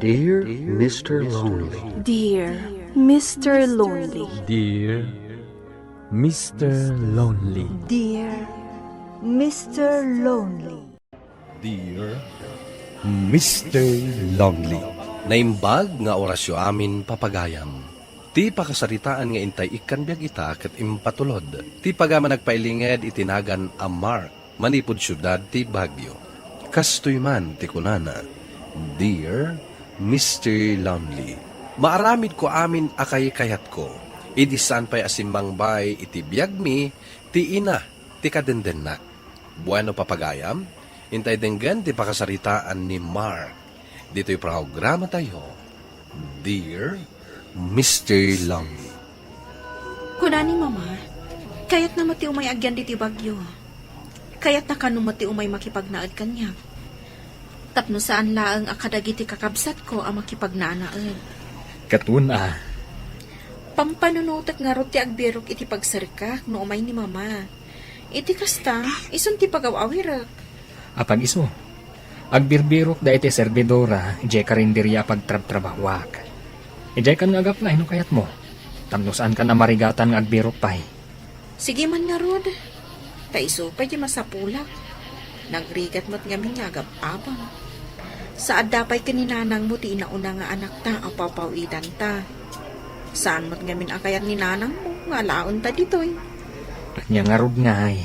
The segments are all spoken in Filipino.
Dear Mr. Lonely. Dear Mr. Lonely. Dear Mr. Lonely. Dear Mr. Lonely. Dear Mr. Lonely. Naimbag nga orasyo amin papagayam. Ti pakasaritaan nga intay ikan biyag ita ket impatulod. Ti pagama nagpailinged itinagan a Mark, manipod syudad ti Baguio. Kastoy man ti kunana. Dear Mr. Lonely. Maaramid ko amin akay kayat ko. Idisan pa'y asimbang bay iti biyag mi, ti ina, ti kadenden na. Bueno papagayam, intay denggan ti pakasaritaan ni Mark. Dito'y programa tayo. Dear Mr. Lonely. Kunani, Mama, kayat na mati umay agyan diti Bagyo. Kayat na kanong mati umay makipagnaad kanya. Tapno saan laang akadagiti kakabsat ko ang makipagnaanaad. Katuna. Pampanunutak nga roti agbirok iti pagsarka no umay ni Mama. Iti kasta, isun ti pagawawirak. Apag iso. Agbirbirok da iti servidora, ijay karinderya pagtrab-trabahwak. Ijay kan nga agapla, ino kayat mo. Tamno saan ka na marigatan nga agbirok pa'y. Sige man nga rod. Taiso pa di masapulak. Nagrigat mo't nga mingagap abang. Saad dapay kaninanang mo ti inauna nga anak ta ang papawidan ta. Saan mo't nga minakayat ni nanang mo nga laon ta ditoy. Nya nga rod nga ay.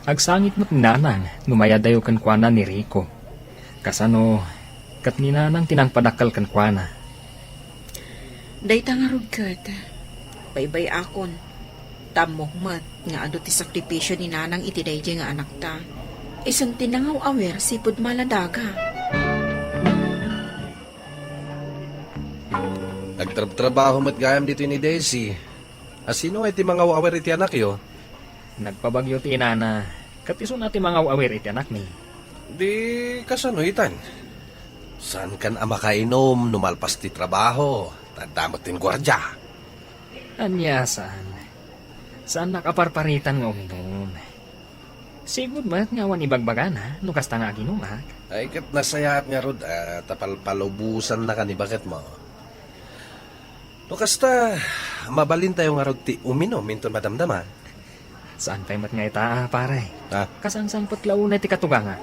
Agsangit mo't nanang, numayadayo kan kuana ni Rico. Kasano, kat ni nanang tinangpadakal kan kuana. Dayta nga rod kat. Baybay akon. Tamuhmat nga ado ti sakripisyo ni nanang iti dayjay nga anak ta. Isang tinangaw awer sipud maladaga. Nagtrabaho mat gayam dito ni Daisy. Asino ay ti mga awer iti anak yo? Nagpabagyo ti inana, kat iso na ti mga awir iti anak ni. Di kasano itan? Saan kan ama kainom, numalpas ti trabaho, tadamot tin gwardya. Anya saan? Saan nakaparparitan nga uminom? Sigud mat nga wan ibagbagan ha, nukas ta nga aginumak. Ay kat nasayaat nga rod, tapalpalubusan na ka ni bakit mo. Nukas ta, mabalin tayo nga rod ti uminom, minton madamdama. Saan pa'y mat nga ita, pare? Ha? Kasangsang patlaw na ti katugangak.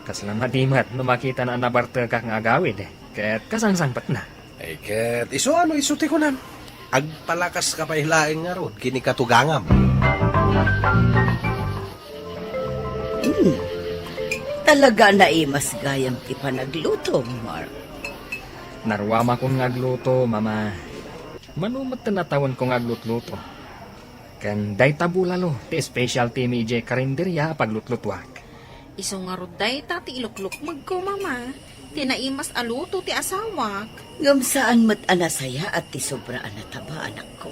Kasalamat dimat, numakita na nabarte ka nga agawid. Kaya't kasangsang pat na. Ay kat, iso ano, iso ti ko na. Agpalakas ka pa hilaing nga rod, kini katugangam. Talaga na imas gayam ti panagluto, Mark. Narwama kong ngagluto, mama. Manumat na natawan kong ngaglutluto. Kan day tabulalo, ti specialty mi ije karinderya paglutlutwak. Iso nga rod dayta ti ilukluk magko, Mama. Tinaimas aluto ti asawak. Ngam saan mat anasaya at ti sobra anataba, anak ko.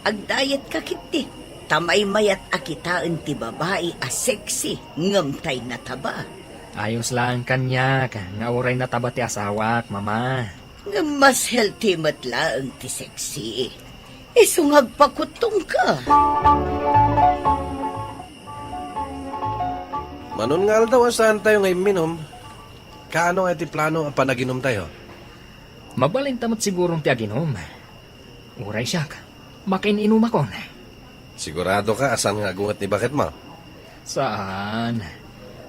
Agdayat ka kiti. Tamay mayat akitaan ti babae a sexy, ngam tay nataba. Ayos lang kanya, nga uray na taba ti asawak, mama. Ngam mas healthy mat laang ti sexy. Isungag pakutong ka. Manon nga daw saan tayo ngayon minom? Kaano nga ti plano ang panaginom tayo? Mabalin tamat sigurong ti aginom. Uray siya ka, makininum ako. Sigurado ka asan nga gungat ni bakit mo? Saan?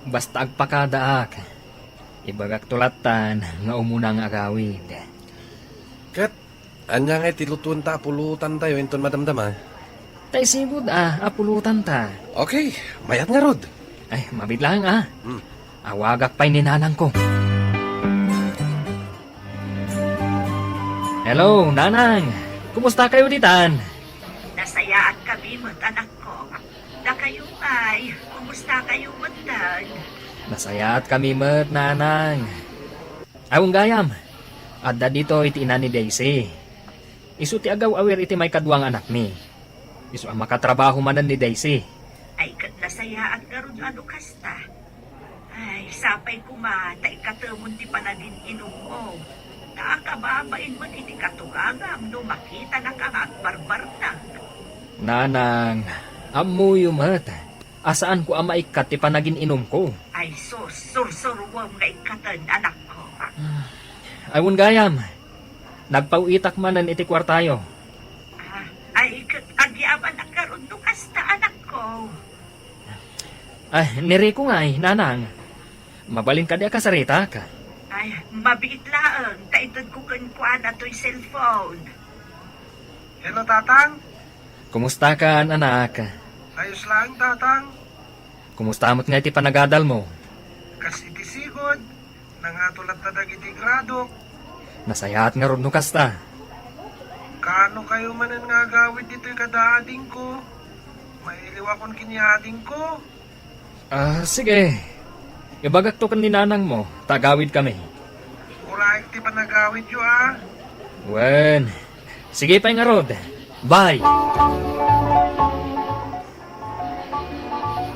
Basta agpakadaak. Ibagak tulatan nga umuna nga agawid. Kat, anya nga tilutuan ta, pulutan tayo, inton madamdama. Tay sigud apulutan ta. Okay, mayat nga rod. Ay, mabidlang Hmm. Awagak pa'y ninanang ko. Hello, nanang. Kumusta kayo ditan? Nasayaan kami mo't anak ko. Na kayo ay, kumusta kayo mo't dan? Nasayat kami mat, nanang. Awang gayam. Adda dito iti ina ni Daisy. Isu ti agaw awer iti may kadwang anak ni. Isu ang makatrabaho manan ni Daisy. Ay, kat nasayaan ka ron ano kasta. Ay, sapay kumata, ikatamon ti panagin inom mo. Nakakababain mo iti katugagam no makita na ka at barbar na. Nanang, amuyo mat. Asaan ko ang maikat ti panagin inom ko? Ay, sursurwam nga ikatan anak ko. Ayon gayam. Nagpauitak manan iti kwartayo. Ay, agyaman na karon do kasta anak ko. Ay, niri ko nga nanang. Mabalin ka di kasarita ka. Ay, mabiit laang. Kaitod ko kuan ato'y cellphone. Hello, Tatang. Kumusta ka, anak? Ayos lang, Tatang. Kumusta mo't nga iti panagadal mo? Kas iti sigod. Nangatulad na dagiti grado. Nasayaat nga ron no kasta. Kano kayo manan nga gawid dito'y kadaading ko? Mailiwa kon kiniading ko. Sige. Ibagak to kan ni nanang mo. Tagawid kami. Uraik ti panagawid yo ah. Wen. Sige pa nga rod. Bye.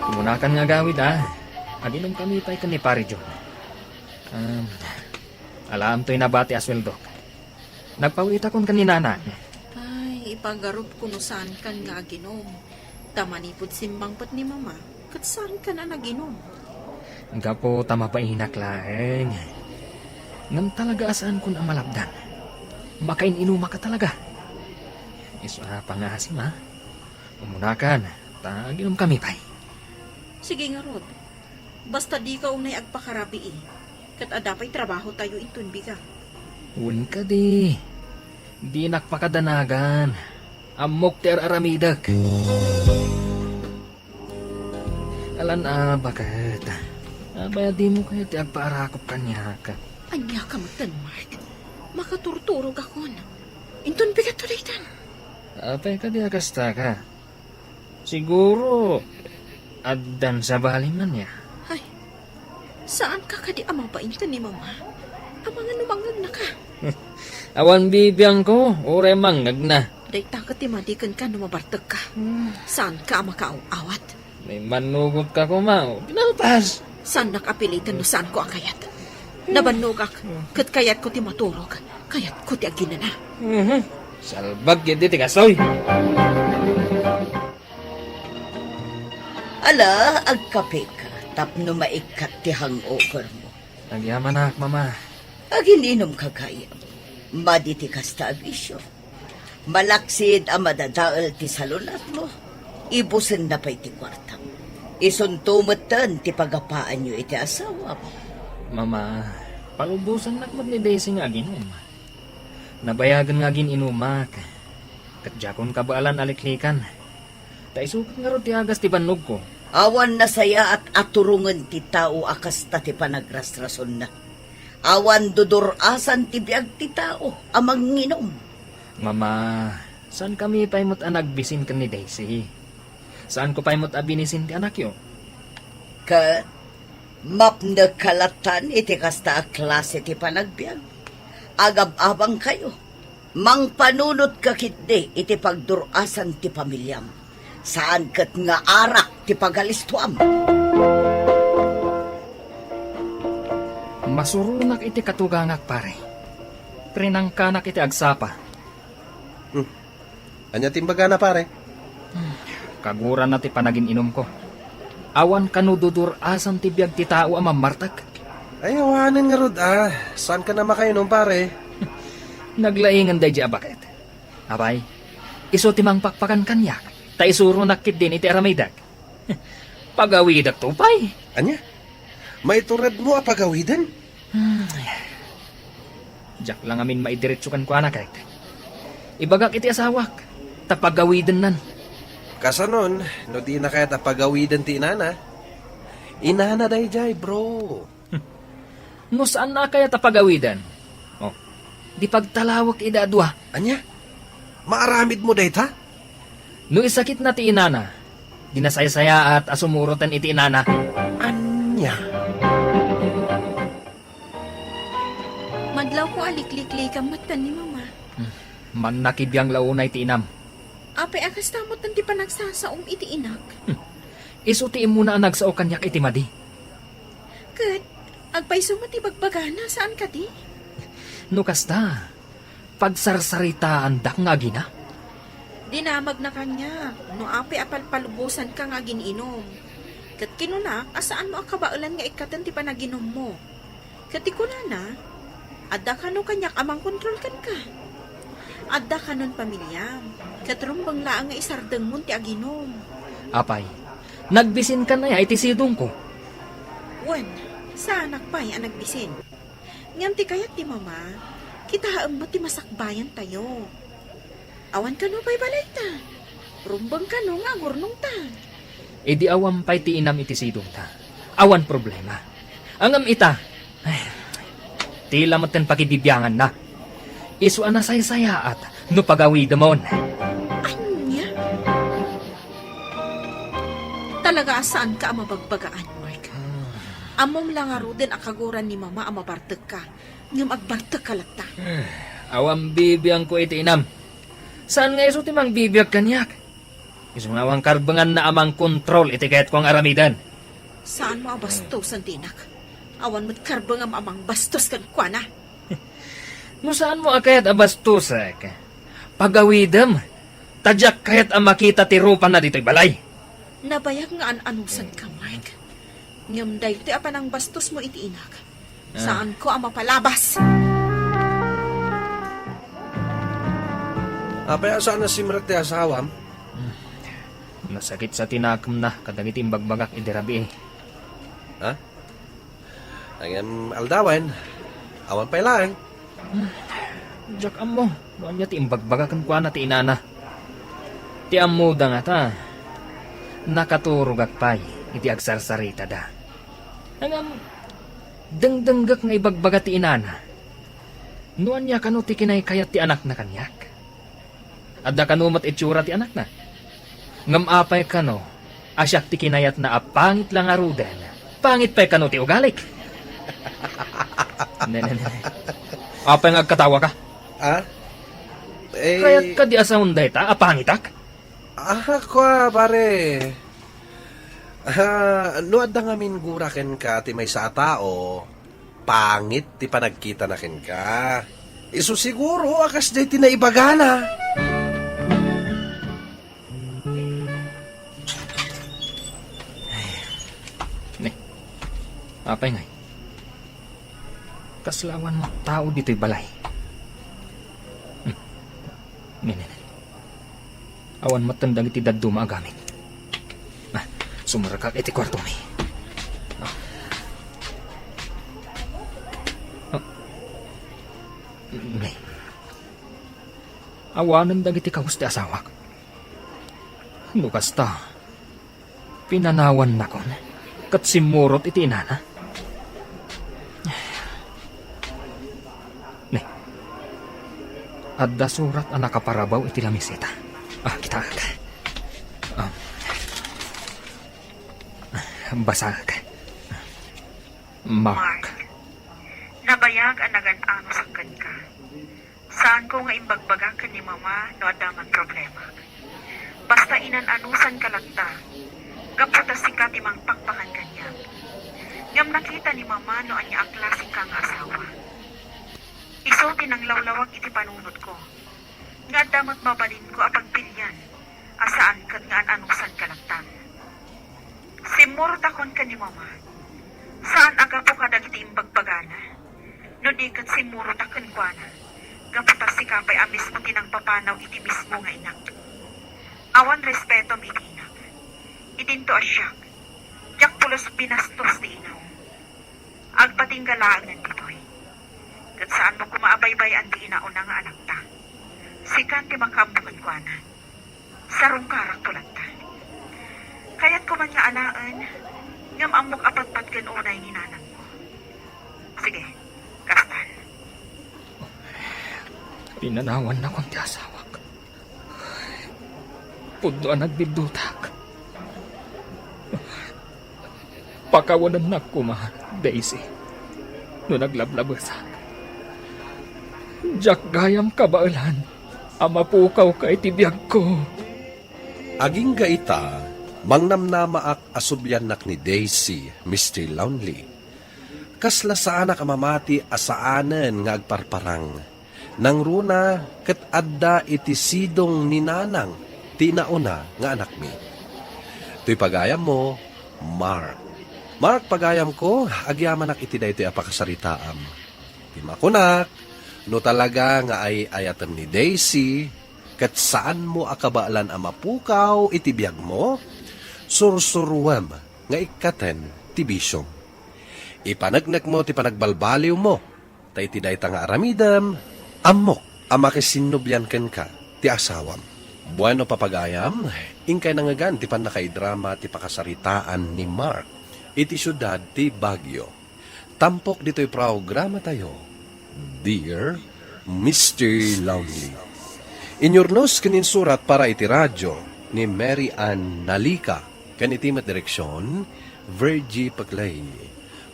Kumunakan nga gawid Aginom kami pa'y kan ni Pari John. Alam to'y nabati asweldo. Nagpawita kon kan ni nanang. Ay, ipagarup ko no saan kan nga ginom. Tamanipod simbang pat ni mama. Kat saan ka na naginom? Nga po tama pa inaklaeng. Ngam talaga asaan kun ang malabdan. Bakain inuma ka talaga. Iso pangasim Umunakan. Taginom kami pa'y. Sige nga, Rod. Basta di ka unay agpakarabi Kat adapay trabaho tayo intun biga. Un ka di. Di nakpakadanagan. Amok ter aramidak. Alan bakit? Abaya di mo kayo ti agpaarakop kanya ka. Anya ka matan, Mark. Makaturturog ako na. Intun biga tulitan. Apay ka di agasta ka. Siguro, addan sa baliman niya. Ay, saan ka kadi amang paintan ni mama? Amang numangag na ka. Awan bibiyang ko, ure mangag na. Day takat timadikan ka numabartag ka. Saan ka makaaw-awat? May manugot ka kumao. Pinalpas. Saan nakapilitan no saan ko akayat? Nabanugak, kat kayat ko ti maturog. Kayat ko ti aginana. Salbag yun di kasoy. Ala, agkape ka. Tapno maikat ti hangover mo. Nagyaman na, mama. Agininom ka kaya. Maditi kasta abisyo. Malaksid ang madadaal ti salunat mo. Ibusin na pa'y ti kwarta. Isuntumatan ti pagapaan nyo iti asawa mo. Mama, palubusan nakmat ni Daisy nga ginom. Nabayagan nga gin inumak. Katjakon kabaalan aliklikan. Taisukat nga ro ti agas ti banog ko. Awan na saya at aturungan ti tao akas ta ti panagrasrason na. Awan dudurasan ti biag ti tao amang nginom. Mama, saan kami paimot nagbisin ka ni Daisy? Saan ko paimot abinisin ti anak yo? Kat, mapna kalatan iti kasta a klase ti panagbiag. Agab-abang kayo. Mang panunot kakitde iti pagdurasan ti pamilyam. Saan kat nga arak ti pagalistuam. Masurunak iti katugangak pare. Prinangkanak iti agsapa. Anya timbaga na pare. Kaguran na ti panagin inom ko. Awan kanududur asan ti biag ti tao ang mamartag. Ay, awanan nga rod Saan ka na makainom pare? Naglaingan day di abakit. Abay, iso timang pakpakan kanyak. Ta isuro nakit din iti aramidag. Pagawidag tupay. Anya? May turad mo pagawidan? Diyak lang amin maidiretsukan ko anak. Ibagak iti asawak. Tapagawidan nan. Kasanon, no di na kaya pagawidan ti inana. Inana day jay, bro. No saan na kaya tapagawidan? Oh, di pagtalawak idadwa. Anya? Maaramid mo day ta? No isakit na ti inana. Dinasaya-saya at asumurutan iti inana. Anya? Madlaw ko aliklikli ka matan ni mama. Man nakibiyang launay ti inam. Apay akas tamot nanti pa nagsasaom iti inak. Isutiin mo na ang nagsao kanyak iti madi. Kat, agpay sumati bagbagana saan ka di? No kasta, pagsarsaritaan dak nga gina. Dinamag na kanya, no apay apalpalubusan ka nga gininom. Kat kinuna, asaan mo ang kabaulan nga ikatan ti panaginom mo? Kat ikuna na, Adda kanon kanyak amang kontrol kan ka. Adda kanon pamilya. Katrumbang laang nga isardeng mo ti aginom. Apay, nagbisin ka na ya iti sidong ko. Wan, sa anak pa ang nagbisin. Ngam ti kayat ti mama, kita haang mo ti masakbayan tayo. Awan ka no pa'y balay ta. Rumbang ka no nga ngurnong ta. E di awam pa'y ti inam iti sidong ta. Awan problema. Angam ita, tila maten pakibibyangan na. Isu ana say-saya at no pagawi damon. Anya? Talaga saan ka mabagbagaan, Mark? Amom lang aro din akaguran ni mama ang mabartag ka. Ngam agbartag ka lata. Awam bibiyang ko iti inam. Saan nga iso timang bibiyag kanyak? Isu nga awang karbangan na amang kontrol iti kahit kong aramidan. Saan mo abastos ang tinak? Awan mo't karbang ang amang bastos kan kwa na. No saan mo akayat abastusak? Pagawidam, tadyak kahit ang makita ti rupa na dito'y balay. Nabayag nga an-anusan ka, Mark. Ngam dahil ti apan ang bastos mo iti inak. Saan ko ang mapalabas? Apay saan na simret ti asawam? Nasakit sa tinakam na kadagiti imbagbagak idirabi eh. Ha? Ang aldawan, awan pa'y lang. Diyak amo, doon niya ti imbagbagakan kwa na ti inana. Ti amo da nga ta, nakaturugak pa'y iti agsarsarita da. Nangam, dengdenggak nga ibagbaga ti inana. Nuan niya kano ti kinaykayat ti anak na kanyak. Adda kanumat itsura ti anak na. Ngam apay kano, asyak ti kinayat na apangit lang aruden. Pangit pa'y kano ti ugalik. Nene. Apay nga agkatawa ka? Ah? Kaya't ka di asaunday ta, apangitak? Kwa, pare. No, adda nga min guraken ka ti may sa tao, pangit ti panagkita na ken ka. Isu siguro, akas day tinaibagana. Apay ngay. Kaslawan mo tao dito'y balay. Nene. Awan matandang iti daddo maagamit. Sumurakak iti kwarto mi. Ngay. Awanan dagiti kaus ti asawak. Nukas ta. Pinanawan na kon. Kat simurot iti inana. Adda surat ang nakaparabaw iti lamisita. Kita ka. Basag. Mark. Nabayag ang nagan-ano sa ka. Saan ko nga imbagbaga ka ni mama no adaman problema. Basta inan-anusan ka lagta. Gaputa sikat imang pakpakan kanya. Ngam nakita ni mama no anya ang klase ka nga asawa. Isulti ng lawlawag iti panunod ko. Nga damot mabalin ko apag pilyan. Asaan kat nga anusan kalagtan. Simurot akon ka ni mama. Saan aga po kadag iti imbagbagana? No di kat simurot akon kwa na. Gaputas si kapay amis mo tinang papanaw iti mismo nga inak. Awan respetom iti inak. Itinto asyak. Diyak pulos binastos ti inaw. Agpating galaan dito'y. Kat saan mo kumaabaybay ang di inauna nga anak ta. Sikan ti makabukan kwa na. Sarong karak tulad ta. Kaya't ko man nga alaan, ngam amok apatpat kan unay ni nanang mo. Sige, kastan. Pinanawan na kong ti asawak. Pudoan nagbidutak. Pakawanan na kumahan, Daisy. No naglablabasak. Jack gayam kabaalan, amapukaw ka itibiyag ko. Aging gaita, mangnamnamaak asubyanak ni Daisy, Mr. Lonely. Kasla sa anak amamati asaanen nga agparparang. Nang runa ket adda iti sidong ni nanang, tinauna nga anak mi. To'y pagayam mo, Mark. Mark, pagayam ko, agyaman ak iti daytoy apakasaritaam. Ti makunak, no talaga nga ay ayatem ni Daisy, kat saan mo akabaalan ang mapukaw iti biyag mo, sursurwam nga ikaten ti bisyong. Ipanagnak mo ti panagbalbaliw mo, tay ti dayta nga aramidam, amok ang makisinubyan ken ka ti asawam. Bueno papagayam, ingkay nangagan ti panakaidrama ti pakasaritaan ni Mark, iti syudad ti Baguio. Tampok dito'y programa tayo, Dear Mr. Lonely. Inyornos kanin surat para iti radyo ni Mary Ann Nalika, kan iti direksyon, Virgie Paclay.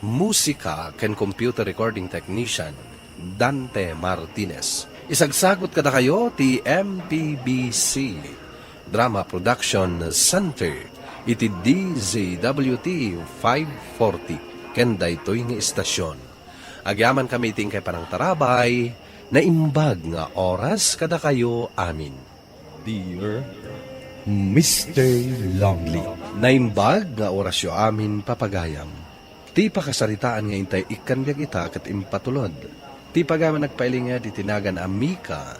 Musika kan computer recording technician, Dante Martinez. Isagsagot kada kayo ti MPBC Drama Production Center iti DZWT 540 ken daytoy nga istasyon. Agyaman kami iting kay parang tarabay na imbag nga oras kada kayo amin. Dear Mr. Longley, naimbag nga orasyo amin papagayam. Ti pakasaritaan nga intay ikan biag ita kat impatulod. Ti pagaman nagpailing nga di tinagan Amika,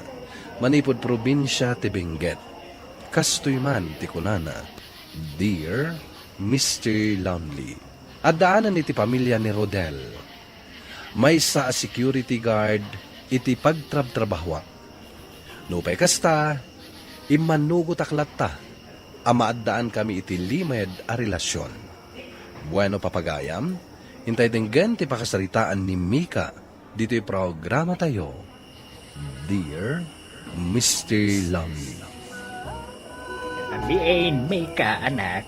manipod probinsya ti Benguet. Kastoy man ti kunana, Dear Mr. Lonely. At daanan iti pamilya ni Rodel. May sa security guard iti pagtrab-trabahwa. Nupay kasta, imanugot aklat ta, amaadaan kami iti limed a relasyon. Bueno papagayam, intay denggan ti pakasaritaan ni Mika, dito'y programa tayo, Dear Mr. Lonely. Abiin, may ka, anak.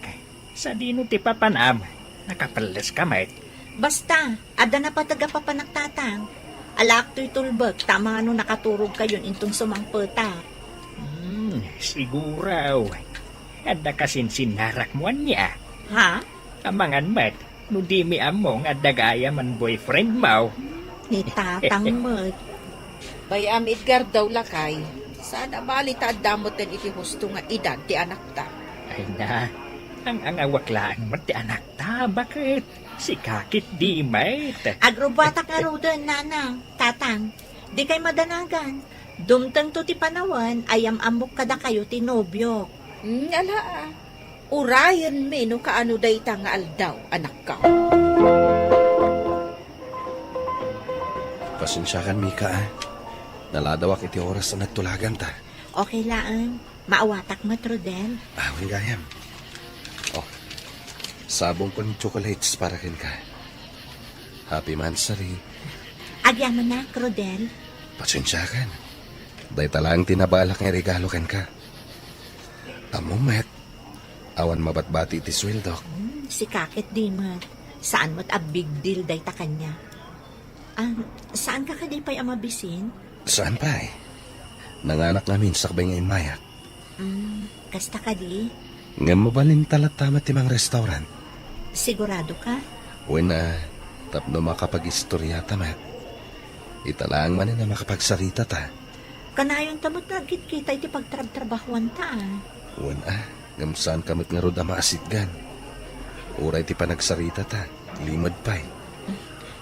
Sa dino ti papanam, nakapalas ka, mate. Basta, ada na pa taga papanagtatang. Alak to'y tulbag, tama ano nakaturog kayon intong sumangpeta. Siguraw. Ada kasin sinarak mo niya. Ha? Amangan, mate. No di mi among at dagaya man boyfriend mo. Ni tatang mat. Bayam Edgar daw lakay. Sana balita damot din iti husto nga edad ti anak ta. Ay na, ang awaklaan mo ti anak ta. Bakit? Si kakit di, mate. Agrobatak nga rodan, nanang, tatang. Di kay madanagan. Dumtang to ti panawan, ayam amok kada kayo ti nobyo. Ala, urayan me no kaano day ta nga aldaw, anak ka. Pasensyakan, Mika. Naladawak iti oras na nagtulagan ta. Okay lang, maawatak mo, Trudel. Awan gayam. Oh, sabong kon chocolates para kin ka. Happy Mansari. Agyan mo na, Crudel. Pasensyakan. Day talang tinabalak nga regalo ken ka. Amo, met. Awan mabatbati iti sweldo. Si Kakit di mat. Saan mo't a big deal day ta kanya? Saan ka kadipay ang mabisin? Saan pa eh? Nanganak namin sa kabay ngayon mayak. Kasta ka di? Nga mabalin talat tamat timang restaurant. Sigurado ka? Wena, tapno makapag-istorya tamat. Italang man na makapagsarita ta. Kanayon tamot na kita iti pagtrab-trabahuan ta. Wena, ngamsaan kamot nga roda maasitgan. Uray ti panagsarita ta, limad pa'y.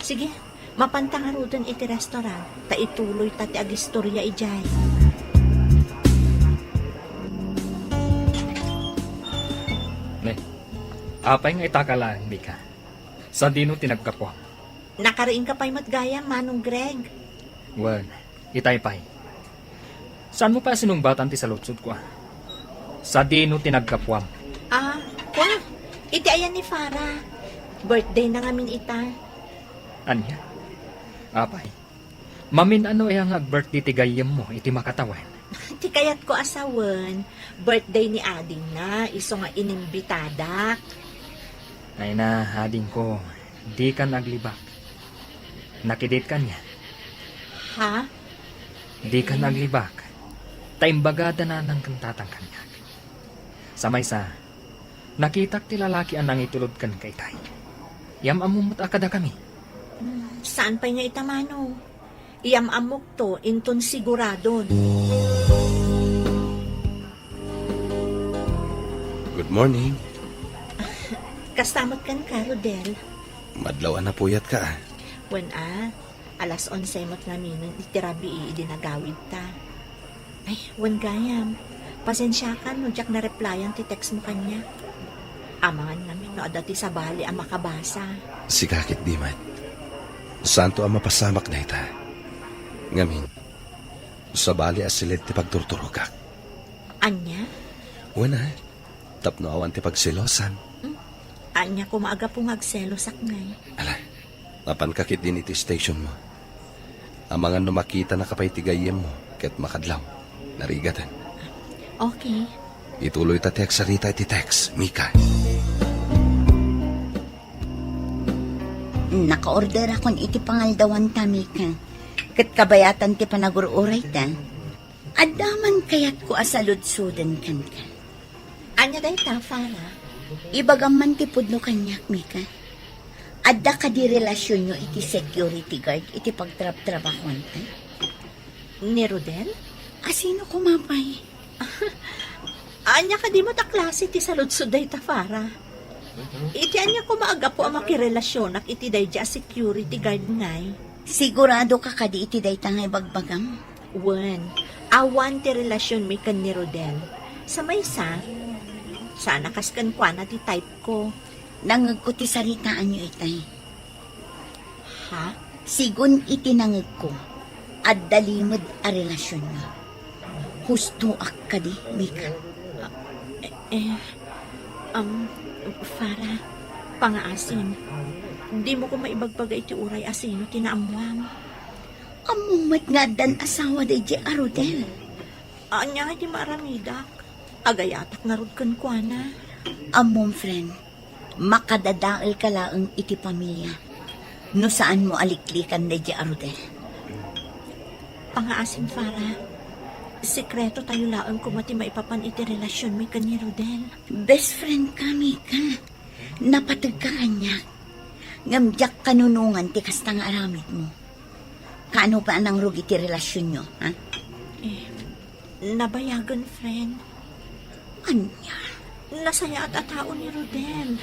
Sige, mapanta nga rodan iti restaurant. Ta ituloy ta ti agistorya ijay. Apay nga itakalaan, Mika. Sa dino tinagkapwa. Nakariin ka pa'y matgaya, Manong Greg. Well, itay-pay. Saan mo pa sinumbatan ti salutsod ko? Sa dino tinagkapwam. Kwa, iti ayan ni Farah. Birthday na ngamin ita. Anya? Apay. Mamin ano ang birthday ti gayem mo, iti makatawan. Ti kayat ko asawan, birthday ni Ading na, iso nga inimbitadak. Ay na, ading ko, di ka naglibak. Nakidate ka niya. Ha? Di ka naglibak. Taimbagada na ng kantatang kanya. Sa maysa, nakitak ti lalaki anang itulod kan kay tay. Yam amumot akada kami. Saan pa nga itamano? Iyam amok to, inton siguradon. Good morning. Kastamot kan ka, Rodel. Madlaw na puyat ka. Wan Alas 11 mo't namin itirabi dinagawid ta. Ay, wan gayam. Pasensya ka no, jak na replyan ti text mo kanya. Amangan namin no, adati sa bali ang makabasa. Sigakit di man. Santo ang mapasamak na ita. Ngamin, sa bali asilid ti pagturturugak. Anya? Wala, tapno awan ti pagsilosan. Anya ko maaga pong agselo saknay. Ala, napankakit din iti station mo. Ang mga numakita na kapay tigayem mo, ket makadlaw, narigatan. Okay. Ituloy ta text sarita iti text, Mika. Naka-order akon iti pangaldawan ta, Mika. Kat kabayatan ti panagururay ta. Adaman kayat ko asalud-sudan kan ka. Anya day ta, Farah? Ibagam man ti pudno kanyak, Mika. Adda ka di relasyon nyo iti security guard, iti pagtrab-trabahon ta. Ni Rodel? Asino kumapay? Anya ka di mo ta klase ti saludsod day ta, Farah? Iti anya ko maaga po ang makirelasyon ak iti day dya security guard ngay. Sigurado ka kadi iti day tangay bagbagam? Wen, awan ti relasyon mi kan ni Rodel. Sa may sana kaskan kwa na ti type ko. Nangag ko ti saritaan nyo itay. Ha? Sigun iti nangag ko, at dalimod a relasyon nyo. Husto ak kadi, Mika. Farah, pangaasin. Di mo ko maibagbagay ti uray asino tinaamuam. Amumat nga dan asawa day di Arodel. Anya nga di maramidak. Agayatak nga rod kan kwa na. Among friend, makadadaal ka laang iti pamilya. No saan mo aliklikan day di Arodel. Pangaasin, Farah. Sekreto tayo laang kumati maipapan iti relasyon mi kan ni Rodel. Best friend ka, Mika. Napatag ka kanya. Ngamjak kanunungan ti kastang aramid mo. Kaano pa anang rugi ti relasyon nyo, ha? Nabayagan, friend. Anya? Nasaya at atao ni Rodel.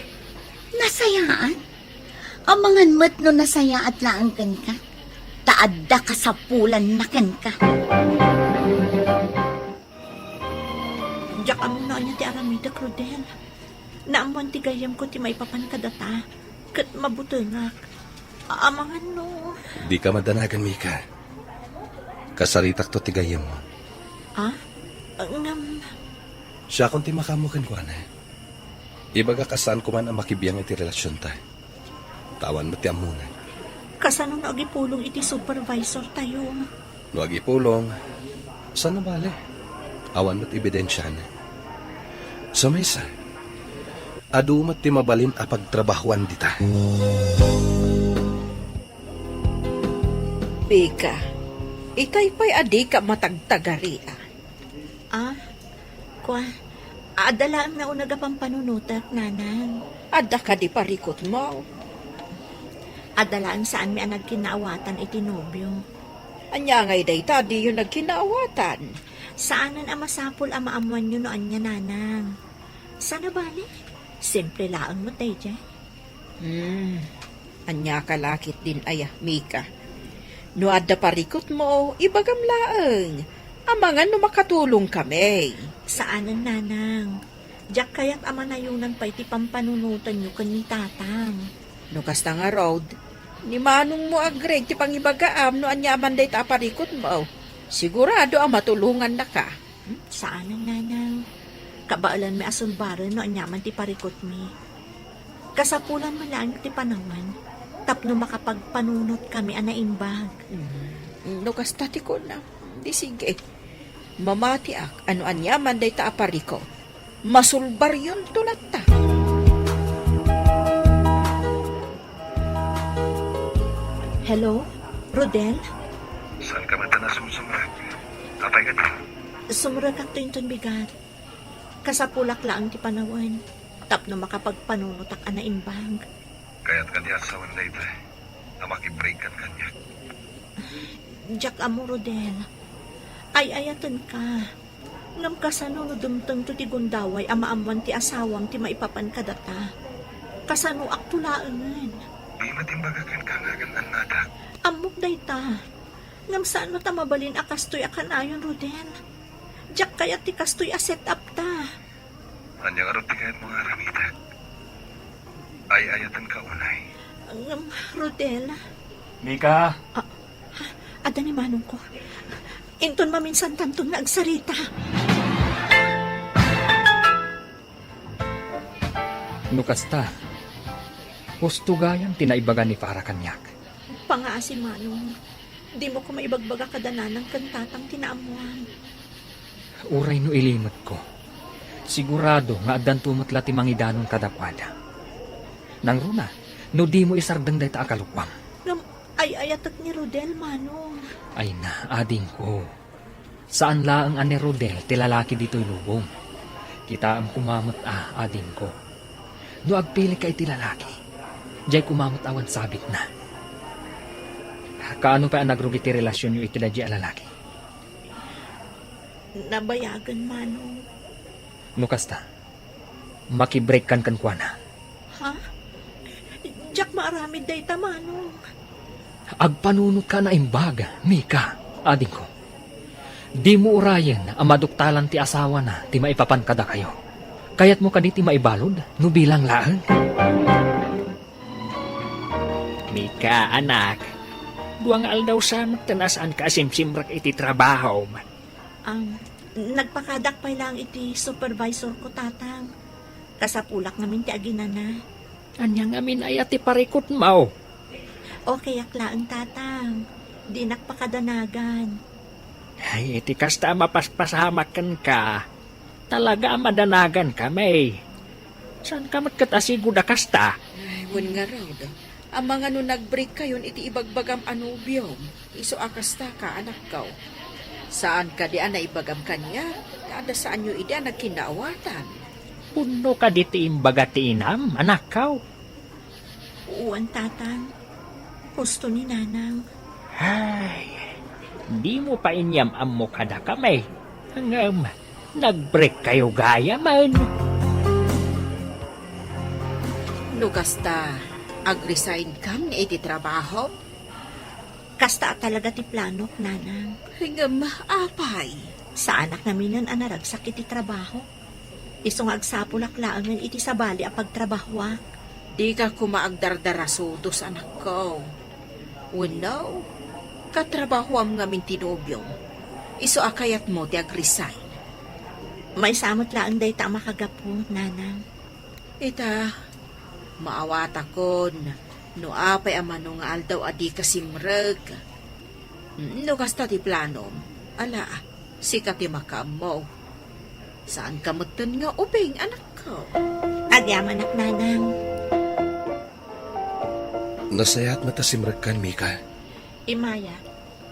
Nasayaan? Amangan mat no nasaya at laang kan ka. Taadda ka sa pulan na kan ka. Diyak among na niya ti aramida, Rodel. Naamuan ti gayam ko ti maipapan kadata. Kat mabutengak. Amangan no. Di ka madanagan, Mika. Kasaritak to tigayem mo. Siya kung ti makamukan ko na. Ibaga kasaan ko man ang makibiyang iti relasyon ta. Tawan mo ti amunan. Kasano na agipulong iti supervisor tayo. No agipulong, saan na bale? Awan mo't ebidensya na. Sa mesa, adumat ti mabalin a pagtrabahuan dita. Beka, itay pa'y adi ka matagtagari Kwa, adalaan na unaga pang panunutak, nanang. Ada ka di parikot mo. Adalaan saan mi ang nagkinaawatan iti nobyo. Anya ngay day ta, di yung nagkinaawatan. Saanan ang masapol ang maamuan nyo noan niya, nanang? Sana bali? Simple laang mo tayo dyan. Anya kalakit din aya, Mika. No adda parikot mo, ibagam laang. Amangan no makatulong kami. Saanan, nanang? Diyak kaya't amanayunan pa iti pampanunutan nyo kan ni tatang. No kasta nga road, ni manong mo agreg ti pangibagaam no anya amanday ta parikot mo. Sigurado ang matulungan na ka. Saanan, nanang? Kabaalan may asulbaran no anya man ti parikot mi. Kasapulan mo lang ti panawan. Tapno makapagpanunot kami anaimbag. No kasta ti ko na. Di sige. Mamati ak, ano anya man day ta apariko. Masulbar yun tulat ta. Hello? Rodel? Saan ka man na susumrag? Tapay ka ta? Sumurag ak to yung bigat. Kasapulak lang ti panawan. Tapno makapagpanunutak anaimbag. Kaya't kanya sa wanday ta. Na makibreak kan kanya. Jack amo, Rodel. Ay ayatan ka. Ngam kasano no dumteng to ti gundaway ama amwan ti asawang ti maipapan kadata. Kasano ak tulaangan. Di matimbagakan ka nga ganan nada. Amok day ta. Ngam saan mo ta mabalin akastoy akanayon, Rodel? Diyak kaya ti kastoy a set up ta. Anyang arot ti kahit mga aramida. Ay ayatan ka unay. Rodel, Mika, ada ni manong ko. Inton maminsan tantong nagsarita. nukasta. Husto gayang tinaibagan ni para kanyak. Pangaasi manong. Di mo ko maibagbaga kadananang kantatang tinaamuan. Uray no ilimot ko. Sigurado nga addan tumutla ti mangidanon kadakwada. Nang runa, no di mo isardang day ta akalukwam. Ngam ay ayatak ni Rodel, manong. Ay na, ading ko. Saan laang ani Rodel ti lalaki dito'y lubong? Kita ang kumamot ading ko. No agpili ka iti lalaki, jay kumamot awan sabit na. Kaano pa ang nagrugi ti relasyon yu iti dadya lalaki? Nabayagan, manong. No kasta, makibreak kan kuana. Ha? Diyak maaramid day ta, manong. Agpanunot ka na imbaga, Mika, ading ko. Di mo urayan ang maduktalan ti asawa na ti maipapan kada kayo. Kaya't mo kaditi maibalod, no bilang laan. Mika, anak. Duang aldaw sa tanasaan ka simsimrak iti trabaho. Nagpakadakpay lang iti supervisor ko, tatang. Kasapulak namin ti aginana. Anyang amin ay ati parikot mo. Okay, aklaan, tatang. Di nakpakadanagan. Ay, iti kasta mapaspasamakan ka. Talaga madanagan kami. Saan ka matkatasigo da kasta? Ay, wan nga raw. Ang mga no nag-break kayon iti ibagbagam anubyom. Iso akasta ka, anak ko. Saan ka di na ibagam kanya? Kada saan nyo ida nagkinaawatan? Puno ka diti imbaga ti inam, anak kaw. Uwan, tatang. Gusto ni nanang. Ay, di mo pa inyam mo kada kami. Hanggang nag-break kayo gaya man. Nugasta, ag-resign kam ni iti trabaho? Kasta talaga ti plano, nanang. Hingam apay. Sa anak namin ang naragsak iti trabaho. Isong agsapulak laangan iti sabali ang pagtrabaho. Di ka kumaagdardarasutos, anak ko. Uno, katrabaho am ngamin tinubyong. Iso akayat mo ti ag-resign. May samot laang day ta makagapo, nanang. Ita, maawat akon. No apay amano nga aldaw adi kasimreg. No kasta ti planom. Ala, sikat ti makam mo. Saan ka mutan nga ubing, anak ko? Agyaman ak, nanang. Nasayat matasimrag kan, Mika. Imaya,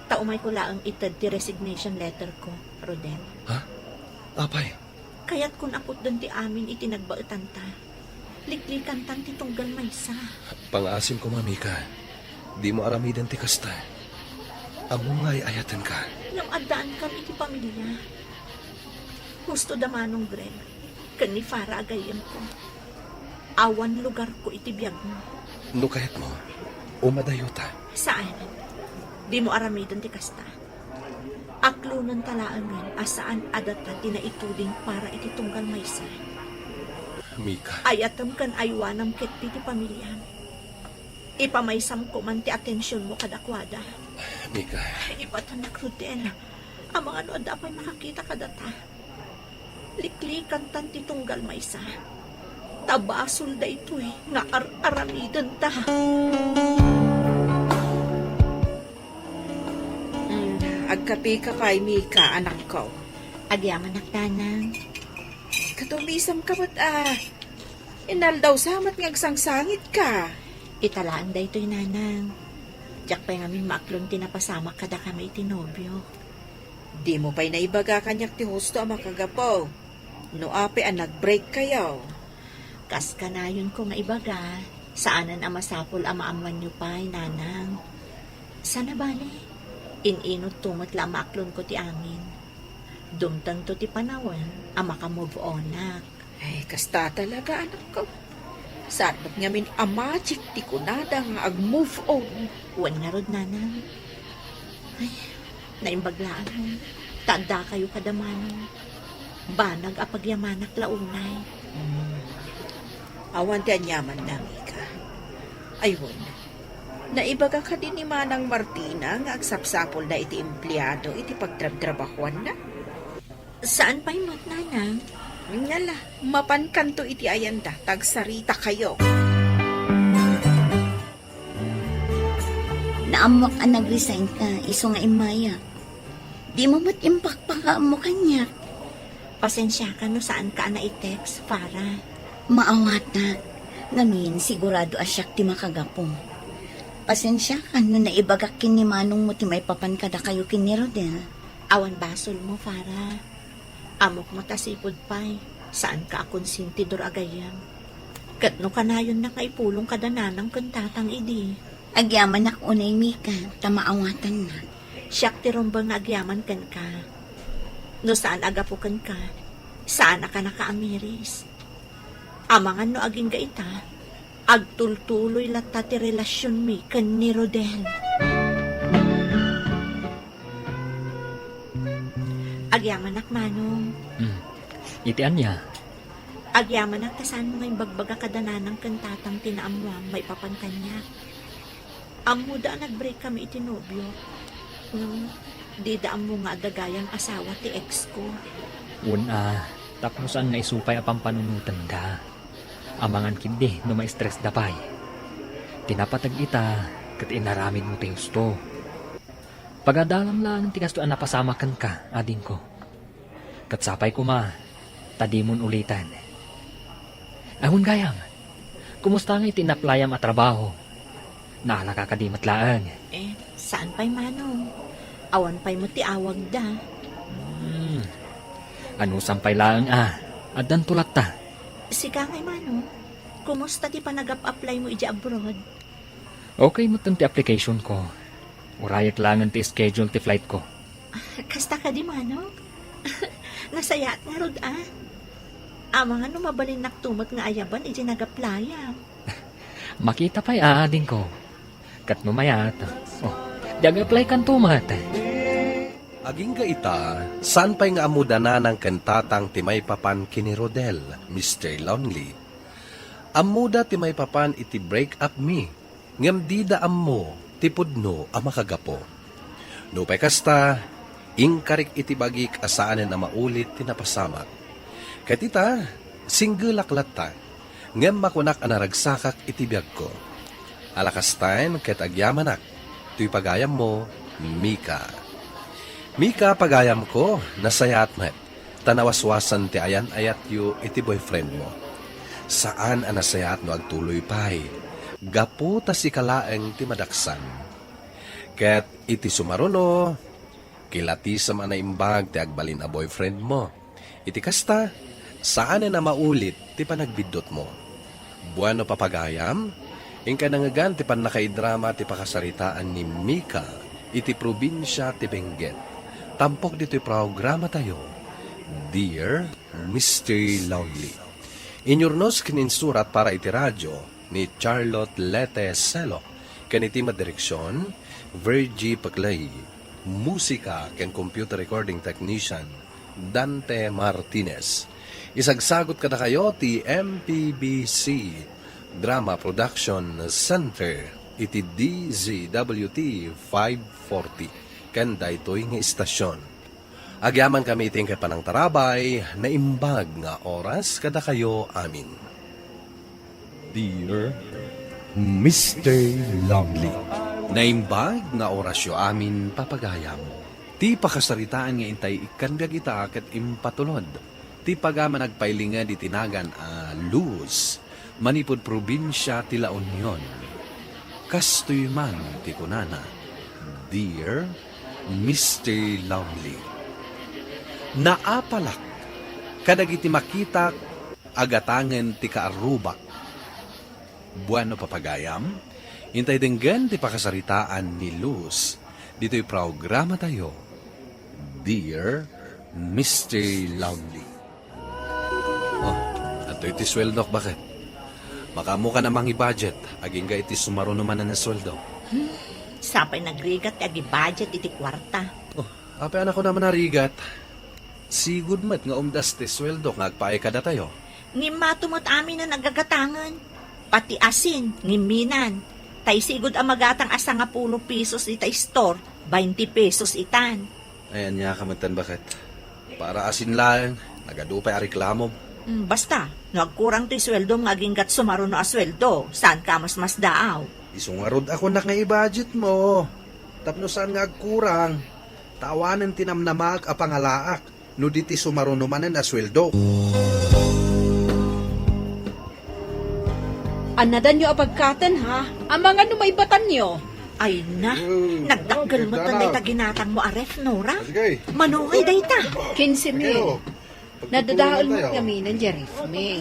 taumay ko laang itad ti resignation letter ko, Rodel. Ha? Apay? Kaya't kun apot doon ti amin itinagbaetan ta. Liklikan tan ti tunggal maysa. Pangasim ko, Mika. Di mo aramidan ti kasta. Amo nga ayatan ka. Ngam addaan kam iti pamilya. Gusto damanong Greg. Kan ni Farah agayem ko. Awan lugar ko iti biyag mo. No kahit mo, umadayo ta. Saan? Di mo aramidan ti kasta. Aklunan talaangan asaan adata tinaituding para iti tunggal maysa. Mika. Ayatam kan aywanam ket ti pamilya. Ipamaysam ko man ti atensyon mo kadakwada. Mika. Ipatanak Rodel. Ang mga ano dapat makakita kadata. Liklikan tan ti tunggal maysa. Tabasol da ito nga aramidan ta. Agkapi ka kay Mika, anak ko. Agyaman ak, tanang. Katumisam ka ba't inaldaw samat ng agsangsangit ka. Italaan da ito'y nanang. Diyak pa ngamin maaklong tinapasama kada kami itinobyo. Di mo pa'y naibaga kanyak ti husto ang makagapo. No ape ang nag-break kayo. Kas ka na yun ko nga ibaga. Saanan ang masapol ang maaman nyo pa'y nanang. Sana bale? Inunot tumot lang maaklon ko ti amin. Dumtang to ti panawan, ang makamove on nak. Ay, kasta talaga, anak ko. Saan ba't ngamin amachik ti kunada nga ag-move on? Uwan nga rod, nanang. Ay, naimbaglaan mo. Tanda kayo kadamano. Banag apagyamanak launay. Awan ti anyaman na, Mika. Ayun, naibaga ka din ni Manang Martina nga agsapsapol na iti empleyado iti pagtrab-trabahuan na. Saan pa'y mat, nanang? Ngala, mapankanto iti ayanda, tagsarita kayo. Naamok ang nag-resign ka, iso nga imaya. Di mo mat impakpaka mo kanya. Pasensya ka no saan ka na i-text, para. Maawat na. Ngamin, sigurado asyak ti makagapong. Pasensya ka no naibagak kin ni Manong mo ti may papankada kayo kin ni Rodel. Awan basol mo, para. Amok mo tasipod pa'y. Saan ka akong sintidor agayam? Katno ka na yun nakaipulong kadananang kantatang idi. Agyaman ak unay Mika, tamaawatan na. Siyak ti rumbang agyaman kan ka. No saan agapukan ka? Saan ka nakaamiris? Amangan no aging gaita, agtultuloy lata ti relasyon mi kan ni Rodel. Agyaman ak manong. Itian niya. Agyaman ak tasan mo ngayong bagbaga kadananang kantatang tinaamwam may papantanya. Amo da nag-break kami iti nobyo. Di daam mo nga dagayang asawa ti ex ko. Una, tapnosan nga isupay apang panunutan da. Amangan kindi no may stress dapay. Tinapatag ita, kat inaramid mo ti gusto. Pagadalam lang ti kasto napasamakan ka, ading ko. Kat sapay ko ma, tadimon ulitan. Ahon gayam, kumusta nga itinaplayam at trabaho? Naala ka kadimatlaan. Saan pa'y manong? Awan pa'y mo ti awag da. Ano sampay lang adan tulat ta. Siga ngay manong, kumusta ti pa nag-apply mo iji abroad? Okay mo ti application ko. Urayak lang ti schedule ti flight ko. Kasta ka di manong? Nasayat nga rod Amang ano mabalin naktumot nga ayaban iji nag-apply Makita pa'y ading ko. Kat numayat. Di ag-apply kan tumat. Aging gaita, saan pa'y nga amudana ng kantatang timay papan kini Rodel, Mr. Lonely. Amuda timay papan iti break up me, ngam di da ammo, tipudno ang makagapo. No pa'y kasta, ingkarik iti bagik asaanen na maulit tinapasamak. Katita, single aklatta, ngam makunak anaragsakak iti biyag ko. Alakastain ket agyamanak, tuy pagayam mo, Mika. Mika, pagayam ko, nasayat met, tanawaswasan ti ayan ayat yu iti boyfriend mo. Saan ang nasayat no agtuloy pa'y, gapu ta si kalaeng ti madaksan. Ket iti sumaruno, kilati sa manaimbag ti agbalin a boyfriend mo. Iti kasta, saan na maulit ti panagbidot mo. Buano papagayam, ingka nangagan ti panakaidrama ti pakasaritaan ni Mika, iti probinsya ti Benguet. Tampok dito'y programa tayo, Dear Mr. Lonely. Inyurnos kininsurat para iti radyo ni Charlotte Lete Selo, kaniti madireksyon, Virgie Paclay, musika ken computer recording technician, Dante Martinez. Isagsagot kada kayo ti MPBC Drama Production Center iti DZWT 540 kanda ito'y nga istasyon. Agyaman kami iting kay panang tarabay na imbag nga oras kada kayo amin. Dear Mr. Lonely. Naimbag nga orasyo amin papagayam. Ti pakasaritaan nga intay ikan ita ket impatulod. Ti pagama nagpailinga di tinagan a Luz, manipod probinsya ti La Union. Kastoy man ti kunana, Dear Mr. Lonely. Naapalak, kadagiti makita agatangen ti kaarubak. Buano papagayam, intay denggan ti pakasaritaan ni Luz, dito'y programa tayo, Dear Mr. Lonely. Ato'y ti sweldok bakit? Makamo ka namang i-budget, aging ga iti sumaro naman na sweldo. Sapay nagrigat agi budget iti kwarta. Oh, ape anak ko naman narigat. Sigud mat nga umdas ti sweldo nga agpaay kada tayo. Ni matumot amin na nagagatangan. Pati asin, ngiminan. Tay sigud ang magatang asa nga 10 pesos ita store, 20 pesos itan. Ayan niya kamatan bakit. Para asin lang, nagadupay a reklamo. Basta, nagkurang ti sweldo nga aging gat sumaro no a sweldo. Saan ka mas daaw? Isungarod ako na nga i-budget mo. Tapno saan nga agkurang. Tawanan tinamnamag a pangalaak. No diti sumaro naman na sweldo. Anadan nyo abagkatan ha? Ang mga numaybatan nyo. Ay na, nagdakgal mo tanday taginatang mo aref, Nora. Sige. Manuhay day ta. 15 mil. Nadadaol mo kami ng Jerif me.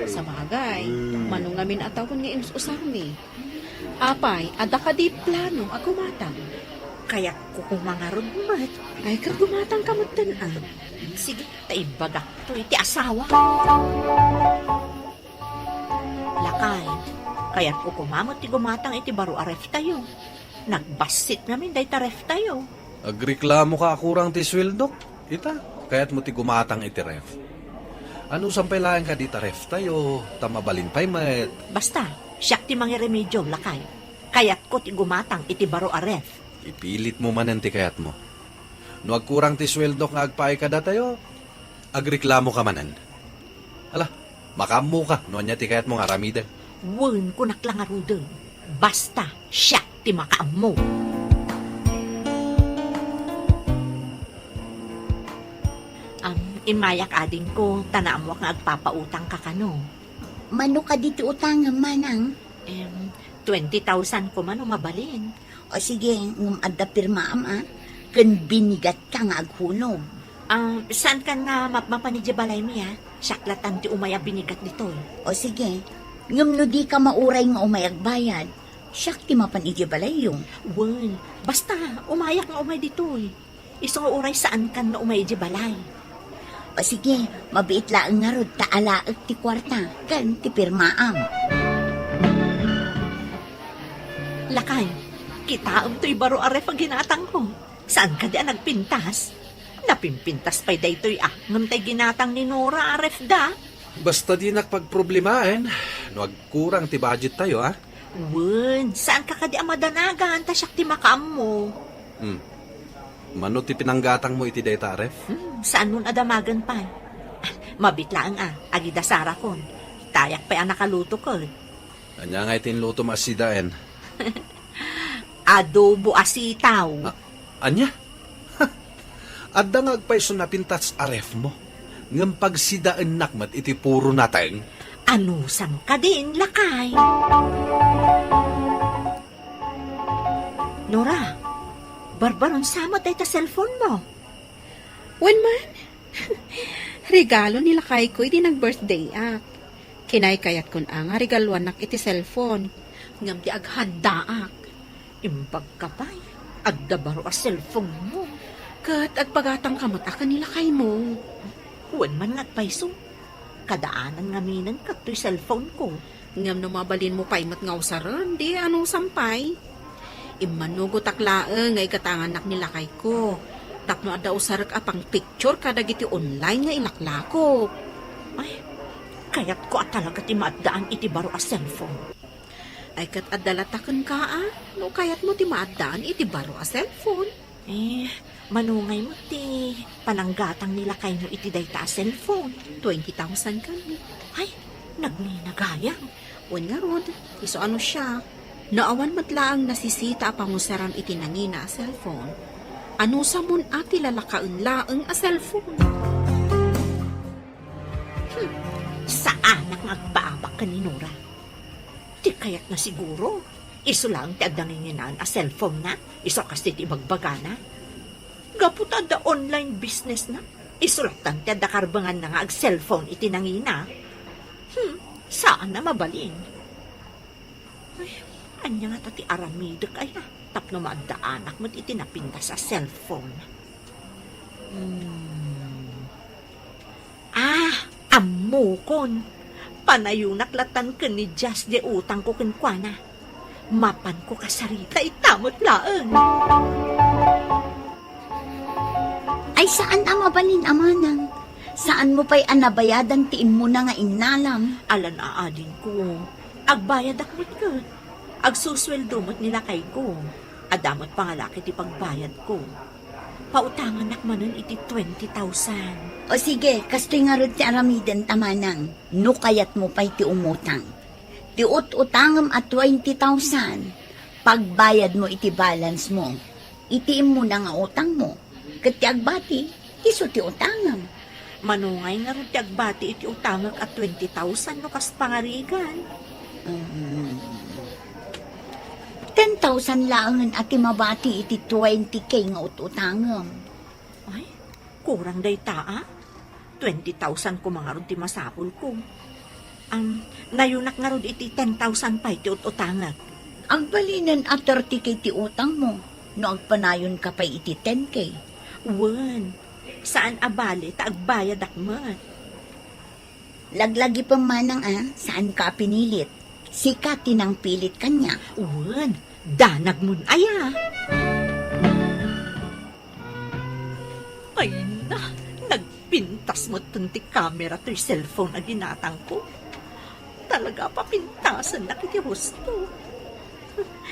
Sa bagay, manungamin atawon nga inus-usar me. Apay, ada ka di plano agumatang. Kaya kukumangarod mat. Ay, kagumatang kamutan ah. Sige, taibagak to iti asawa. Lakay, kaya't kukumamot ti gumatang iti baro aref tayo. Nagbasit namin day taref tayo. Agreklamo ka akurang ti sweldo. Ita, kaya't mo ti gumatang iti ref. Ano sampay lang ka di taref tayo, tamabalin pa'y met. Basta, siyak ti mga remedyo, lakay. Kaya't ko ti gumatang iti baro aref. Ipilit mo man ang ti kayat mo. No agkurang ti sweldo nga agpaay kada tayo, agreklamo ka manan. Ala, makamu ka, no anya ti kayat mo nga ramidan. Wen ko naklangarudan. Basta, siyak ti makaamo. Imayak ading ko, tanaam mo kang agpapautang ka kano. Mano ka dito utangan, manang? 20,000 ko man o mabalin. O sige, adda pirmaam Kun binigat ka nga aghunog. Saan ka nga mapanidyabalay mi ha? Saklatan ti umaya binigat dito. O sige, no di ka mauray nga umayag bayad. Siyak ti mapanidyabalay yung. Wen, basta umayak nga umay dito. Iso nga uray saan kan na umay balay. O sige, mabiit laang nga rod taalaag ti kwarta, kan ti pirmaam. Lakay, kitaam to'y baro are pag ginatang ko. Saan ka di nagpintas? Napimpintas pa'y daytoy ngam tay ginatang ni Nora aref da. Basta di nakpagproblemaen, no agkurang ti budget tayo ha. Wen, saan ka di amadanagan, tasyak ti makaam mo. Mano ti pinanggatang mo iti dayta ref? Saan nun adamagan pa? Mabitlaan agidasara kon. Tayak pa'y nakaluto ko. Anya nga itinluto masidaen. Adobo asitaw. Anya? Adda nga agpaiso na pintas aref mo. Ngam pagsidaan nakmat iti puro nateng. Ano sang ka din, lakay? Nora, barbaron samot ay ta cellphone mo. Wen man? Regalo nila kay ko iti nag-birthday Kinay kayat kun nga regaluan nak iti cellphone. Ngam di aghandaak. Imbag ka pa'y, agdabaro a cellphone mo. Kat agpagatang kamot akan nila kay mo. Huwan man nga't paiso. Kadaanan nga minan kato'y cellphone ko. Ngam no mabalin mo pa'y mat nga usaran, di anong sampay. Imanugo taklaang ngay katangan nak nila kay ko. Tapno ada usarak apang picture kada giti online nga ilaklako. Ay, kaya't ko at talaga ti maadaan iti baro a cellphone. Ay kat adalatakan ka no kayat mo ti maadaan iti baro a cellphone. Manungay mo ti pananggatang nila kay no iti dayta a cellphone. 20,000 kami. Ay, nagminagayang. Wen nga rod, iso ano siya. Naawan matlaang nasisita pangusaram iti nangina a cellphone. Ano sa mun ati lalakaon laeng a cellphone? Saan ang agpaabak ka ni Nora? Di kaya't na siguro. Iso lang ti agdanginginan a cellphone na. Iso kasi ti ibagbaga na. Gaputa da online business na. Isulatan ti da karbangan na nga ag cellphone iti nangina. Saan na mabalin? Ay, anya nga ti aramida kaya. Tapno maadaanak mo't iti napinta sa cellphone. Amukon. Panayunak latan ka ni Just de utang ko kenkwana. Mapan ko kasarita itamot laeng. Ay saan ang mabalin amanang? Saan mo pa'y anabayadan tiin mo na nga inalam? Alan aadin ko. Agbayad akmot ko. Agsusweldo mo't nila kay ko. Adamot pangalaki ti pagbayad ko. Pautangan nakmanon iti 20,000. O sige, kastoy nga rin ti aramiden tamanang. No kayat mo pa'y ti umutang. Ti utangam at 20,000. Pagbayad mo iti balance mo. Itiim mo na nga utang mo. Kati agbati, iso ti utangam. Manungay nga rin ti agbati iti utangag at 20,000 no kas pangarigan. 10,000 laangan at mabati iti 20K nga utangam. Ay, kurang day taa. 20,000 ko mga ron ti masapul ko. Nayunak nga ron iti 10,000 pa iti utangag. Ang balinan at 30K ti utang mo. No agpanayon ka pa iti 10K. Wen, saan abali ta agbayad akmat? Laglagi pa manang saan ka pinilit? Sikat tinang pilit kanya. Wen, danag mun aya. Ay na, nagpintas mo ti camera to cellphone na ginatang ko. Talaga pa pintasan na kiti husto.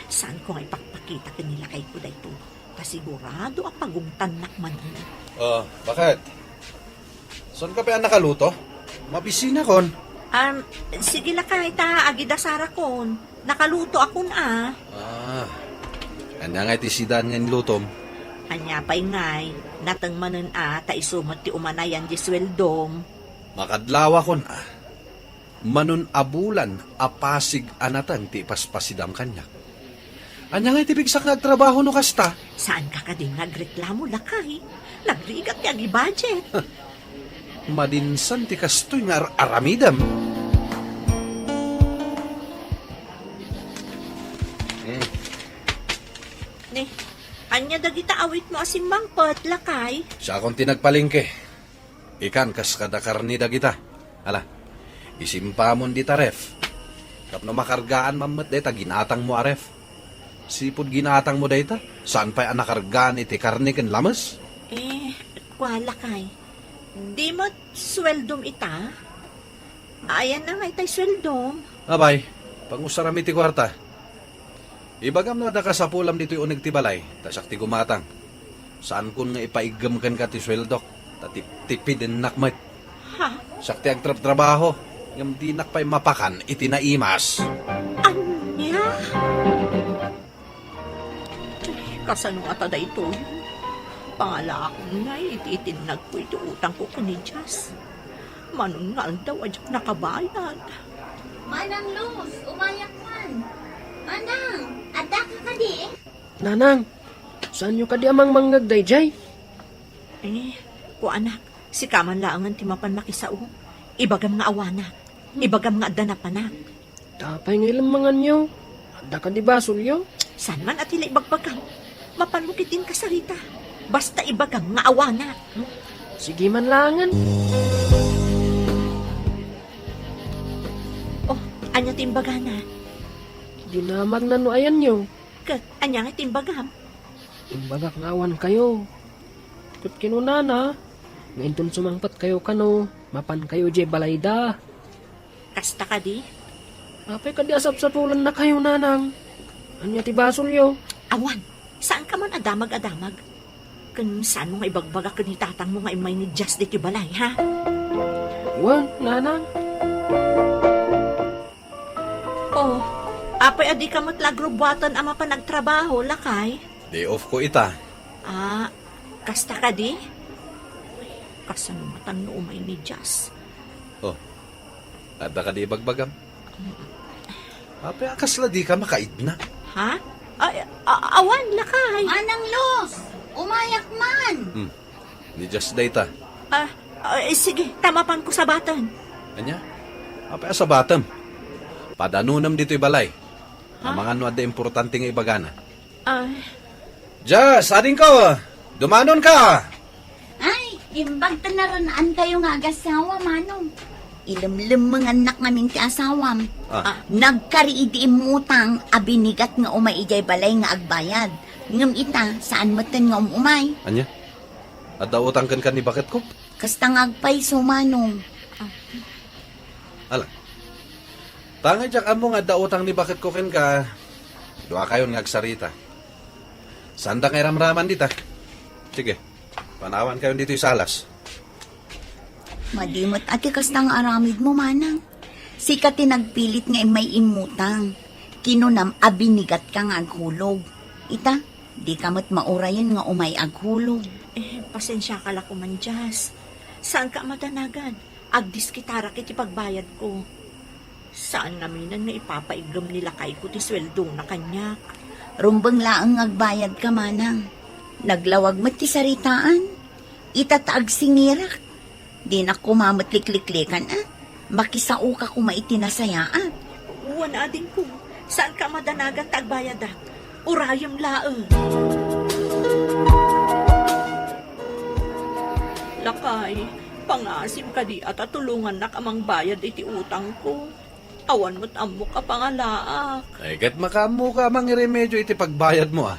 Saan ko nga ipagpakita kanila kay ko dahito? Kasigurado ang pagungtan nakman. Bakit? Saan ka pa nakaluto? Mabisina kon. Sige la kahit agidasara kon. Nakaluto akon Kanya nga iti sidan nga nilutom. Anya pa'y ngay, natang manan ta isumot ti umanayan di sweldom. Makadlawa kon Manun abulan apasig anatan ti paspasidam kanyak. Anya nga iti bigsak nagtrabaho no kasta? Saan ka ka din nagreklamo lakay? Nagrigat ti agi budget. Madinsan ti kastoy nga aramidam. Ne, anya dagita awit mo asim mangpot lakay? Siya akong tinagpalingke. Ikan kas kada karni dagita. Ala, isimpamon di taref. Tapno makargaan mamat deta ginatang mo aref. Sipod ginatang mo deta, saan pa'y anakargaan iti karni ken lamas? Kuala kay. Di mo sweldom ita? Ayan na nga itay sweldom. Abay, pangusarami ti kwarta. Ibagam na da ka sa pulam dito'y unig ti balay, tasak ti gumatang. Saan kun nga ipaigam kan ka ti sweldok, tatipidin nakmat. Ha? Sakti agtrab-trabaho, ngam di nakpay mapakan iti naimas. Anya? Kasanong atada ito? Pangala akong na ititinag ko iti utang ko kanidjas. Manong nga daw ajak nakabayad. Manang Luz, umayak man. Manang, ada ka di? Nanang, saan nyo ka di amang manggagday, Jay? Ko anak, si kaman laangan ti mapan makisao. Ibagam nga awana, ibagam nga danapanak. Tapay nga ilang mangan nyo. Ada ka di ba, Sulyo? San man at ila ibagbagam, mapanukitin ka sarita. Basta ibagam nga awana. Sige man langan. Oh, anya timbagana. Dinamag na no ayan nyo. Kat, anya nga timbagam. Imbagak nga awan kayo. Kat kinunana. Ngayon tun sumangpat kayo kano. Mapan kayo je balayda. Kasta ka di? Apay ka di asap sa tulan na kayo, nanang. Anya ti basulyo? Awan, saan ka man adamag-adamag? Kan saan mo nga ibagbaga ka ni tatang mo nga imay ni Just di balay, ha? Wan, nanang. Oh, apay adi ka matlagrobwatan ama pa nagtrabaho, lakay? Day off ko ita. Kasta ka di? Kasanumatan no umay ni Just. Oh, ada ka di bagbagam? Apay akasla di ka makaidna. Ha? Awan, lakay. Manang Luz, umayak man. Ni just data. Sige, tamapan ko sa batan. Anya? Apay sa batam. Padanunam dito'y balay. Ang mga ano ada importante nga ibagana. Just, ading ko! Dumanon ka! Ay, imbag tanarunaan kayo nga agasawa, manong. Ilam-lim mga anak namin ti asawam. Ah. Nagkariidi imutang abinigat nga umaijay balay nga agbayad. Ngam ita, saan matan nga umay? Anya? At daw utang kan ni bakit ko? Kasta ngagpay sumanong. Ala. Tangay jak amo nga daw utang ni bakit ko ken ka. Dua kayo ngagsarita. Sanda kay ramraman dita. Sige. Panawan kayo dito sa alas. Madimot ati kasta nga aramid mo manang. Sika tinagpilit nga may imutang. Kinunam abinigat ka nga aghulog. Ita, di ka mat maurayan nga umay aghulog. Pasensya ka la kuman, Jas. Saan ka madanagan? Agdiskitara kiti pagbayad ko. Saan ngaminan nga ipapaigam nila kay ko ti sweldo na kanyak? Rumbang laang agbayad ka manang. Naglawag mat ti saritaan. Itataag singirak. Di na kumamatlikliklikan Makisao ka kumaitinasayaan. Uwan ading ko. Saan ka madanagan tagbayad Urayam laang. Lakay, pangasim ka di at tulungan na kamang bayad iti utang ko. Awan mo't amok ka pangalaak. Ay, kat makamu ka mang remedyo iti pagbayad mo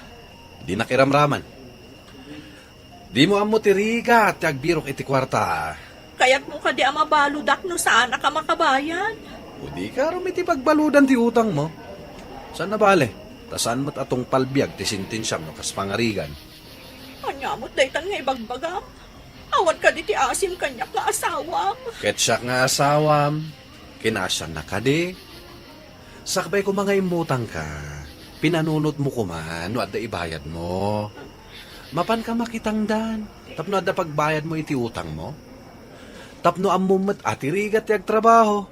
Di nakiramraman. Di mo amo tiriga at yagbirok iti kwarta. Kaya't mo ka di mabaludak no saan ka makabayad. O di ka rum iti pagbaludan ti utang mo. Saan na bale? Tasaan mo't atong palbiag ti sintinsyam no kas pangarigan. Anyamot daytan nga ibagbagam. Awat ka di ti asim kanyak nga asawam. Ketsak nga asawam. Kinasyan na ka di. Sakbay ko mga imutang ka. Pinanunot mo kuman no adda ibayad mo. Mapan ka makitangdan. Tapno adda pagbayad mo iti utang mo. Tapno amumat atirigat yag trabaho.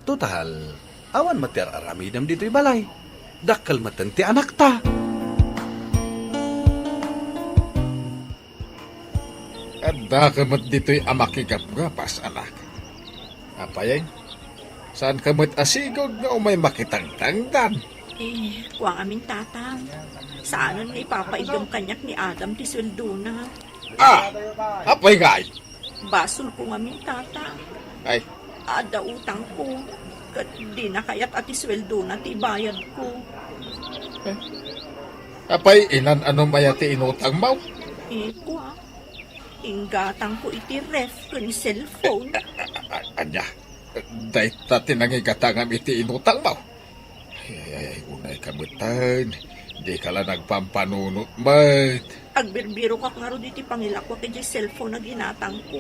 Total, awan matir aramidam dito'y balay. Dakal matan ti anak ta. Adda ka mat dito'y amakigap-gapas, anak. Apayay, saan ka mat asigod na umay makitangtangdan? Kuwang amin tatang. Saan nga ipapaigam kanyak ni Adam ti sweldo na. Apay ngay. Basol ko amin tatang. Ay, Ada utang ko. Kat di na kayat ati sweldo na ti bayad ko. apay ilan ano mayati inutang mo? Kuwa. Inggatang ko iti ref kun cellphone. Anya, dahil ta tinangigatangam iti inutang mo. Ay, unay kamutan. Di ka lang nagpampanunot, mat. Agbirbiro ka nga ro diti pangilakwa kay cellphone na ginatang ko.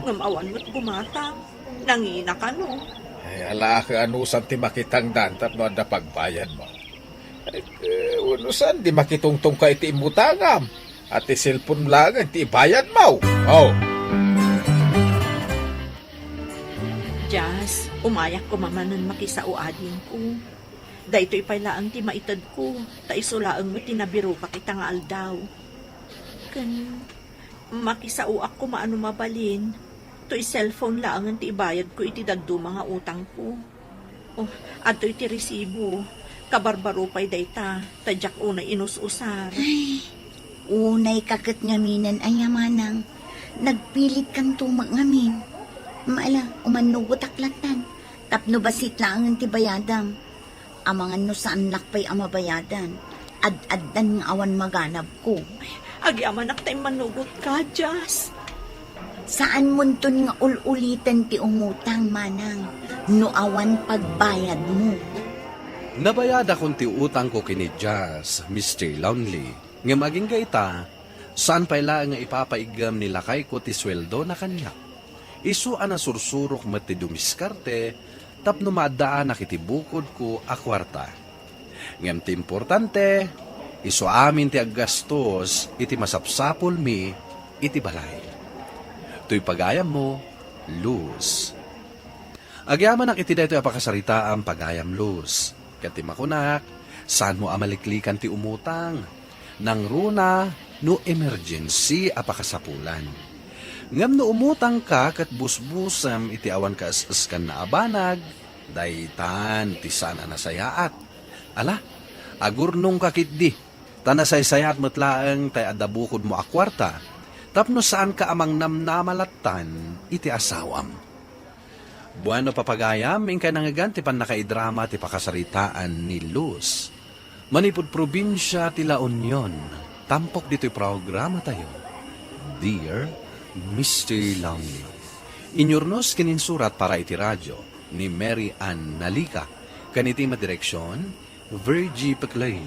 Ngamawan mo't gumatang. Nangina ka no. Ay, ala ka anusan ti makitangdan tapno ada pagbayan mo. Ay, unusan di makitungtong ka iti imutangam. At ti cellphone lang iti ibayad mo. Oh. Jas, umayak ko mamanan makisauadin ko. Dahito ipailaan ti maitad ko. Ta isulaang mo tinabiro ka kita nga aldaw. Kan makisauak ko maano mabalin. To'y cellphone lang ang ti ibayad ko iti dagdo mga utang ko. Oh, ato iti resibo. Kabarbaro pa'y dayta. Tadyak unay inususar. Ay, unay kakat ngaminan ay yamanang. Nagpilit kang tumag ngamin. Maala, umanugot aklatan. Tapno basit lang ang tibayadam. Amangan no saan lakpay amabayadan. Ad-addan nga awan maganap ko. Agyaman tayo manugot ka, Jas. Saan munton nga ululitan ti umutang manang. No awan pagbayad mo. Nabayada kung ti utang ko kini Jazz, Mr. Lonely. Nga maging gaita, saan pala nga ipapaigam nila kay ko ti sweldo na kanya. Isu ana sursurok mati dumiskarte, tapno madaan na kitibukod ko a kwarta. Ngem ti importante, isu amin ti aggastos, iti masapsapol mi, iti balay. Tuy pagayam mo, luz. Agyaman ang iti dayto apakasarita ang pagayam luz. Kati makunak, saan mo amaliklikan ti umutang? Nang runa, no emergency apakasapulan. Ngam no umutang ka kat busbusam iti awan ka askan na abanag, daytan ti sana nasayaat. Ala, agurnong kakit di, tanasaysayaat matlaang tay adabukod mo akwarta, tapno saan ka amang namnamalatan iti asawam. Bueno papagayam, ingkay nangaganti pan nakaidrama ti pakasaritaan ni Luz. Manipod probinsya ti La Union. Tampok dito'y programa tayo. Dear Mr. Longley. Inyurnos kininsurat para iti radyo ni Mary Ann Nalika. Kaniti madireksyon, Virgie Peclay.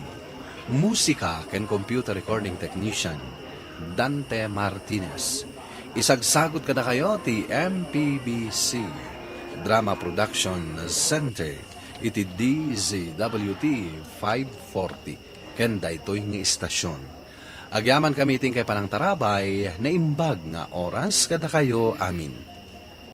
Musika ken computer recording technician, Dante Martinez. Isagsagot kada kayo ti MPBC Drama Production Center iti DZWT 540 ken daytoy nga istasyon. Agyaman kami ting kay panang tarabay na imbag nga oras kada kayo amin.